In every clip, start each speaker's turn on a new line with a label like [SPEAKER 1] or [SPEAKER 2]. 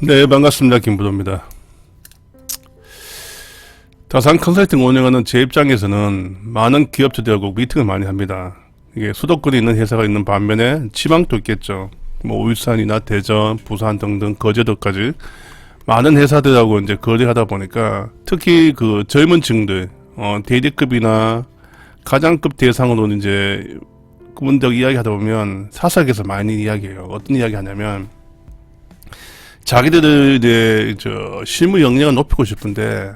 [SPEAKER 1] 네, 반갑습니다. 김부도입니다. 다산 컨설팅 운영하는 제 입장에서는 많은 기업체들하고 미팅을 많이 합니다. 이게 수도권에 있는 회사가 있는 반면에 지방도 있겠죠. 뭐 울산이나 대전, 부산 등등 거제도까지 많은 회사들하고 이제 거래하다 보니까 특히 그 젊은 층들, 대리급이나 가장급 대상으로 이제 그분들 이야기 하다 보면 사석에서 많이 이야기해요. 어떤 이야기 하냐면 자기들의 실무 역량을 높이고 싶은데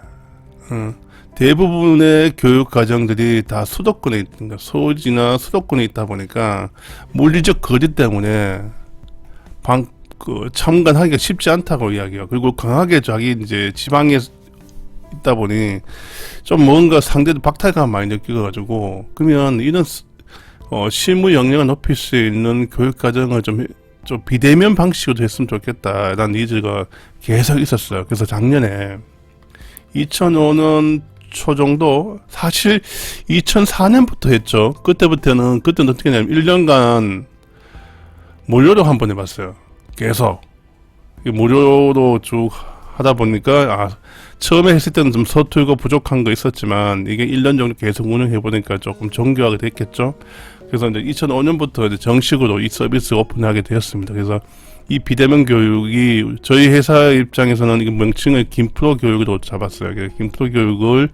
[SPEAKER 1] 대부분의 교육 과정들이 다 수도권에 있다, 소지나 수도권에 있다 보니까 물리적 거리 때문에 참관하기가 쉽지 않다고 이야기해요. 그리고 강하게 자기 이제 지방에 있다 보니 좀 뭔가 상대도 박탈감 많이 느껴가지고 그러면 이런 실무 역량을 높일 수 있는 교육 과정을 좀 비대면 방식으로 했으면 좋겠다라는 니즈가 계속 있었어요. 그래서 작년에 2005년 초 정도, 사실 2004년부터 했죠. 그때는 어떻게 했냐면 1년간 무료로 한번 해봤어요. 계속 무료로 쭉 하다 보니까 처음에 했을 때는 좀 서툴고 부족한 거 있었지만 이게 1년 정도 계속 운영해 보니까 조금 정교하게 됐겠죠. 그래서 이제 2005년부터 이제 정식으로 이 서비스 오픈하게 되었습니다. 그래서 이 비대면 교육이 저희 회사 입장에서는 이 명칭을 김프로 교육으로 잡았어요. 김프로 교육을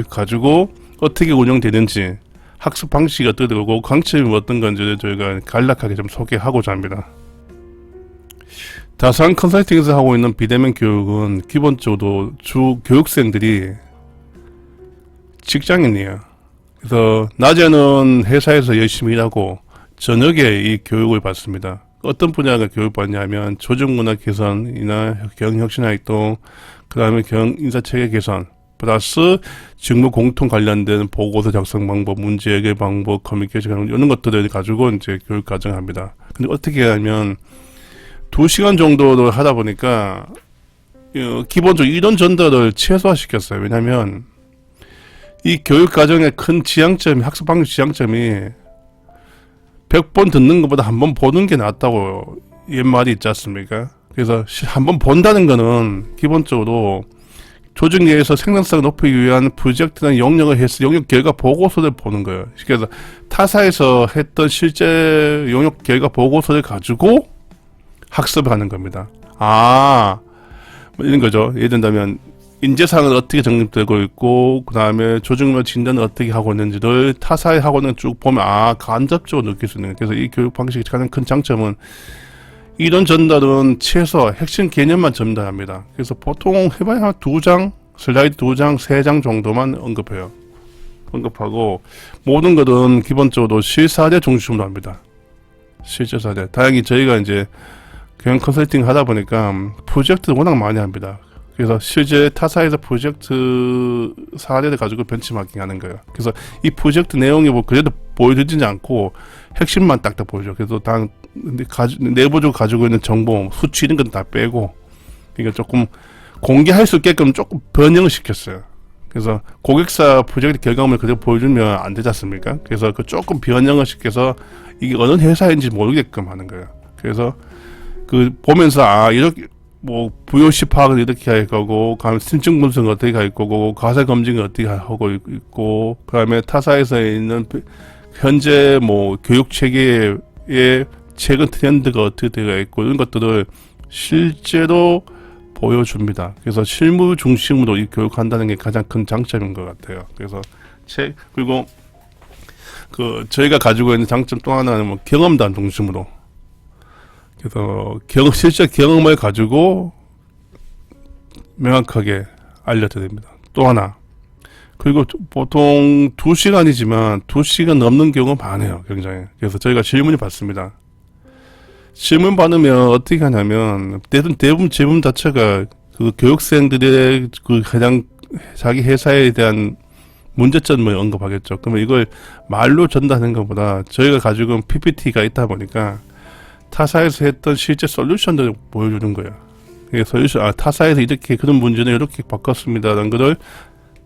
[SPEAKER 1] 가지고 어떻게 운영되는지 학습 방식이 어떻고 강점이 어떤 건지 저희가 간략하게 좀 소개하고자 합니다. 다산 컨설팅에서 하고 있는 비대면 교육은 기본적으로 주 교육생들이 직장인이에요. 그래서 낮에는 회사에서 열심히 일하고 저녁에 이 교육을 받습니다. 어떤 분야가 교육받냐면 조직문화 개선이나 경영혁신활동, 그 다음에 인사체계 개선, 플러스 직무 공통 관련된 보고서 작성 방법, 문제 해결 방법, 커뮤니케이션 이런 것들을 가지고 이제 교육 과정을 합니다. 근데 어떻게 하냐면 2시간 정도를 하다 보니까 기본적으로 이론 전달을 최소화시켰어요. 왜냐면 이 교육 과정의 큰 지향점이, 학습 방식 지향점이 100번 듣는 것보다 한 번 보는 게 낫다고 옛말이 있지 않습니까? 그래서 한 번 본다는 거는 기본적으로 조직 내에서 생산성을 높이기 위한 프로젝트나 영역 결과 보고서를 보는 거예요. 그래서 타사에서 했던 실제 영역 결과 보고서를 가지고 학습을 하는 겁니다. 이런 거죠. 예를 든다면 인재상은 어떻게 정립되고 있고 그 다음에 조직문화 진단을 어떻게 하고 있는지를 타사의 학원을 쭉 보면 간접적으로 느낄 수 있는. 그래서 이 교육 방식의 가장 큰 장점은 이런 전달은 최소 핵심 개념만 전달합니다. 그래서 보통 해봐야 한 2장, 슬라이드 2장, 3장 정도만 언급하고 모든 것은 기본적으로 실사례 중심으로 합니다. 실제 사례. 다행히 저희가 이제 경영 컨설팅 하다 보니까 프로젝트를 워낙 많이 합니다. 그래서 실제 타사에서 프로젝트 사례를 가지고 벤치마킹 하는 거예요. 그래서 이 프로젝트 내용이 그래도 보여주지 않고 핵심만 딱딱 보여줘. 그래서 내부적으로 가지고 있는 정보, 수치 이런 건 다 빼고, 그러니까 조금 공개할 수 있게끔 조금 변형을 시켰어요. 그래서 고객사 프로젝트 결과물을 그대로 보여주면 안 되지 않습니까? 그래서 조금 변형을 시켜서 이게 어느 회사인지 모르게끔 하는 거예요. 그래서 보면서 이렇게 VOC 파악을 이렇게 할 거고, 그 다음에 신증 분석을 어떻게 할 거고, 가사 검증을 어떻게 하고 있고, 그 다음에 타사에서 있는 현재 교육 체계의 최근 트렌드가 어떻게 되어 있고, 이런 것들을 실제로 보여줍니다. 그래서 실무 중심으로 이 교육한다는 게 가장 큰 장점인 것 같아요. 그래서 그리고 저희가 가지고 있는 장점 또 하나는 경험담 중심으로. 그래서 실제 경험을 가지고 명확하게 알려드립니다. 또 하나. 그리고 보통 2시간이지만 2시간 넘는 경우가 많아요. 굉장히. 그래서 저희가 질문을 받습니다. 질문 받으면 어떻게 하냐면 대부분 질문 자체가 교육생들의 가장 자기 회사에 대한 문제점을 언급하겠죠. 그러면 이걸 말로 전달하는 것보다 저희가 가지고 있는 PPT가 있다 보니까 타사에서 했던 실제 솔루션들을 보여주는 거예요. 타사에서 이렇게 그런 문제는 이렇게 바꿨습니다라는 것을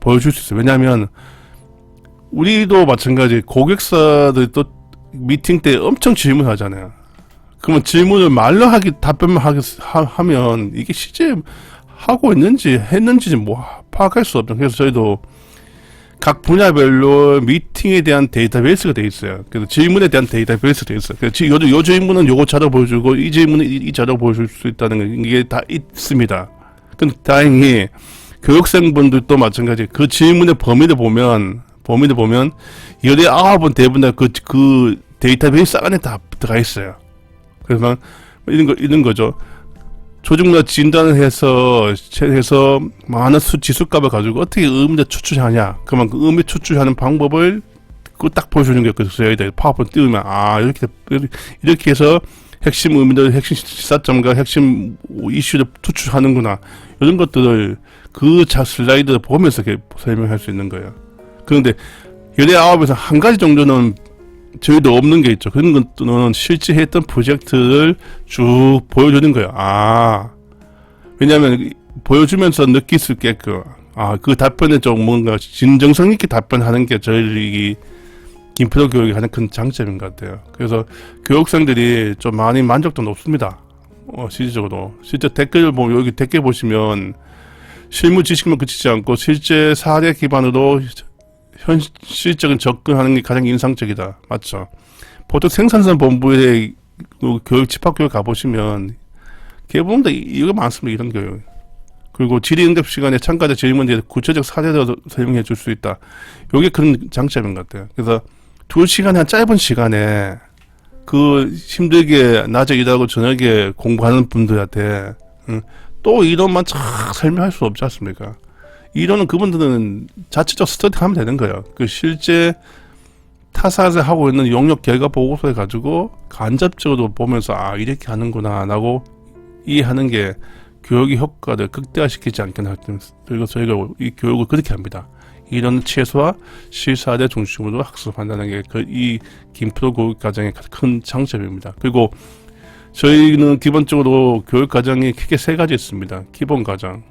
[SPEAKER 1] 보여줄 수 있어요. 왜냐하면 우리도 마찬가지 고객사들도 미팅 때 엄청 질문하잖아요. 그러면 질문을 말로 답변만 하면 이게 실제 하고 있는지 했는지 뭐 파악할 수 없죠. 그래서 저희도 각 분야별로 미팅에 대한 데이터베이스가 돼 있어요. 그래서 질문에 대한 데이터베이스가 돼 있어요. 그래서 요 질문은 요거 자료 보여주고 이 질문은 이 자료 보여줄 수 있다는 거 이게 다 있습니다. 근데 다행히 교육생분들도 마찬가지. 그 질문의 범위를 보면 여대 9번 대부분 다 그 데이터베이스 안에 다 들어가 있어요. 그래서 이런 거죠. 조직문화 진단을 해서 많은 지수값을 가지고 어떻게 의문을 추출하냐. 그러면 그 의문 추출하는 방법을 그 딱 보여주는 게 써야 돼. 파워포인트 띄우면 이렇게 해서 핵심 의미들, 핵심 시사점과 핵심 이슈를 투출하는구나. 이런 것들을 그 슬라이드를 보면서 설명할 수 있는 거예요. 그런데 여대 9에서 한 가지 정도는 저희도 없는 게 있죠. 그런 것들은 실제 했던 프로젝트를 쭉 보여주는 거예요. 왜냐하면 보여주면서 느낄 수 있게끔 그 답변에 좀 뭔가 진정성 있게 답변하는 게 저희 김프로 교육이 가장 큰 장점인 것 같아요. 그래서 교육생들이 좀 많이 만족도 높습니다. 실질적으로 실제 댓글 보면 여기 댓글 보시면 실무 지식만 그치지 않고 실제 사례 기반으로 현실적인 접근하는 게 가장 인상적이다. 맞죠? 보통 생산성 본부의 교육 집합교육 가보시면 대부분 다 이거 많습니다. 이런 교육. 그리고 질의응답 시간에 참가자 질문에 구체적 사례로 설명해 줄 수 있다. 이게 그런 장점인 것 같아요. 그래서 2시간의 한 짧은 시간에 그 힘들게 낮에 일하고 저녁에 공부하는 분들한테 또 이론만 쫙 설명할 수 없지 않습니까? 이론은 그분들은 자체적 스터디 하면 되는 거예요. 그 실제 타사에서 하고 있는 용역 결과 보고서를 가지고 간접적으로 보면서 이렇게 하는구나 라고 이해하는 게 교육의 효과를 극대화시키지 않겠나. 그리고 저희가 이 교육을 그렇게 합니다. 이런 최소화 실사대 중심으로 학습한다는 게 이 김프로 교육과정의 큰 장점입니다. 그리고 저희는 기본적으로 교육과정이 크게 3가지 있습니다. 기본과정,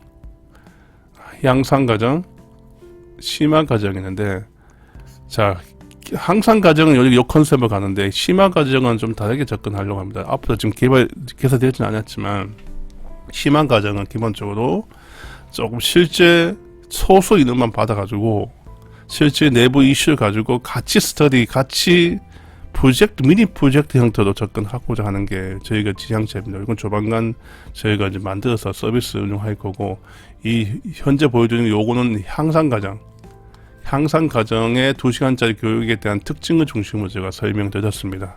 [SPEAKER 1] 향상과정, 심화과정이 있는데, 자, 향상과정은 여기 요 컨셉을 가는데 심화과정은 좀 다르게 접근하려고 합니다. 앞으로 지금 개설되지는 않았지만 심화과정은 기본적으로 조금 실제 소수 인원만 받아가지고 실제 내부 이슈를 가지고 같이 같이 미니 프로젝트 형태로 접근하고자 하는 게 저희가 지향점입니다. 이건 조만간 저희가 이제 만들어서 서비스 운영할 거고, 이 현재 보여주는 요거는 향상과정의 2시간짜리 교육에 대한 특징을 중심으로 제가 설명드렸습니다.